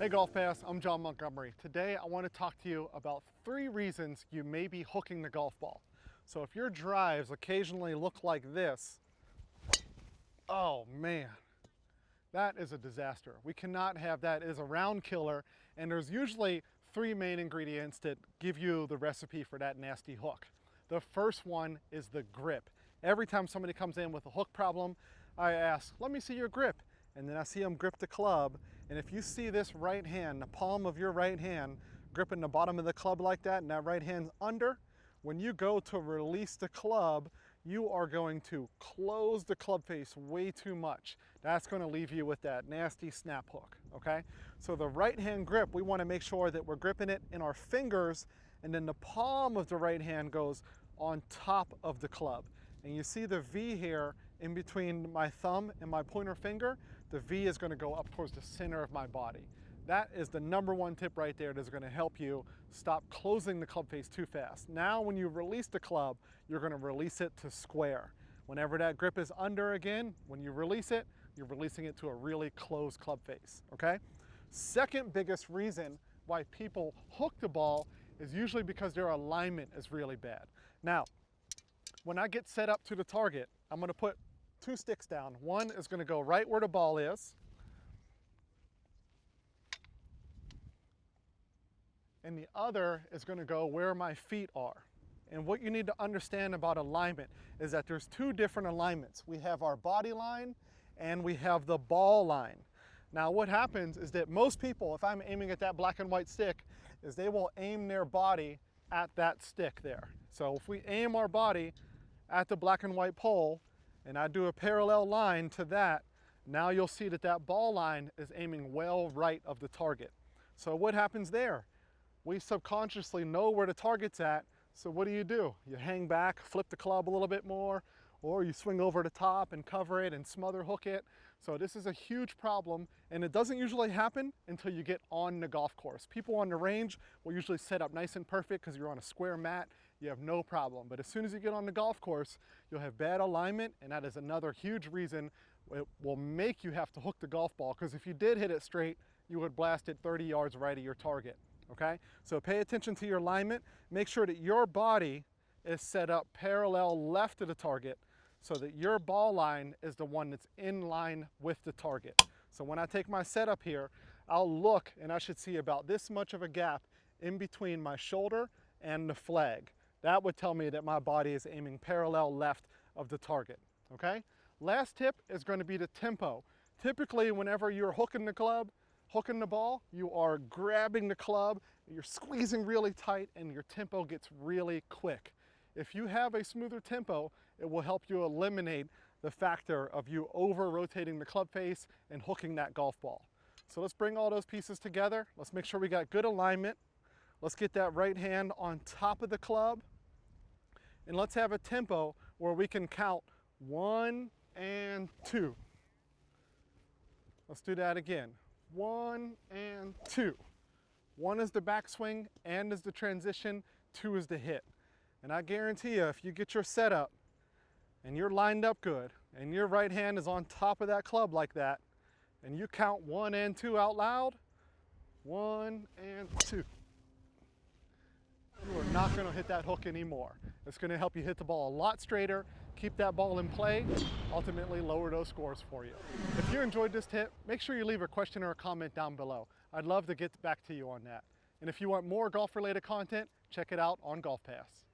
Hey GolfPass, I'm John Montgomery. Today I want to talk to you about 3 reasons you may be hooking the golf ball. So if your drives occasionally look like this, oh man, that is a disaster. We cannot have that. It is a round killer, and there's usually 3 main ingredients that give you the recipe for that nasty hook. The first one is the grip. Every time somebody comes in with a hook problem, I ask, let me see your grip. And then I see them grip the club, and if you see this right hand, the palm of your right hand, gripping the bottom of the club like that, and that right hand's under, when you go to release the club, you are going to close the club face way too much. That's going to leave you with that nasty snap hook, okay? So the right hand grip, we want to make sure that we're gripping it in our fingers, and then the palm of the right hand goes on top of the club. And you see the V here in between my thumb and my pointer finger. The V is going to go up towards the center of my body. That is the #1 tip right there that's going to help you stop closing the club face too fast. Now when you release the club, you're going to release it to square. Whenever that grip is under again, when you release it, you're releasing it to a really closed club face, okay? Second biggest reason why people hook the ball is usually because their alignment is really bad. Now, when I get set up to the target, I'm going to put 2 sticks down. One is going to go right where the ball is, and the other is going to go where my feet are. And what you need to understand about alignment is that there's 2 different alignments. We have our body line and we have the ball line. Now what happens is that most people, if I'm aiming at that black and white stick, is they will aim their body at that stick there. So if we aim our body at the black and white pole, and I do a parallel line to that, now you'll see that that ball line is aiming well right of the target. So what happens there? We subconsciously know where the target's at, so what do? You hang back, flip the club a little bit more, or you swing over the top and cover it and smother hook it. So this is a huge problem, and it doesn't usually happen until you get on the golf course. People on the range will usually set up nice and perfect because you're on a square mat, you have no problem. But as soon as you get on the golf course, you'll have bad alignment, and that is another huge reason it will make you have to hook the golf ball, because if you did hit it straight, you would blast it 30 yards right of your target, okay? So pay attention to your alignment. Make sure that your body is set up parallel left of the target, so that your ball line is the one that's in line with the target. So when I take my setup here, I'll look and I should see about this much of a gap in between my shoulder and the flag. That would tell me that my body is aiming parallel left of the target, okay? Last tip is going to be the tempo. Typically, whenever you're hooking the ball, you are grabbing the club, you're squeezing really tight, and your tempo gets really quick. If you have a smoother tempo, it will help you eliminate the factor of you over-rotating the club face and hooking that golf ball. So let's bring all those pieces together. Let's make sure we got good alignment. Let's get that right hand on top of the club. And let's have a tempo where we can count 1 and 2. Let's do that again. 1 and 2. 1 is the backswing, and is the transition, 2 is the hit. And I guarantee you, if you get your setup and you're lined up good, and your right hand is on top of that club like that, and you count 1 and 2 out loud, 1 and 2. You are not going to hit that hook anymore. It's going to help you hit the ball a lot straighter, keep that ball in play, ultimately lower those scores for you. If you enjoyed this tip, make sure you leave a question or a comment down below. I'd love to get back to you on that. And if you want more golf-related content, check it out on GolfPass.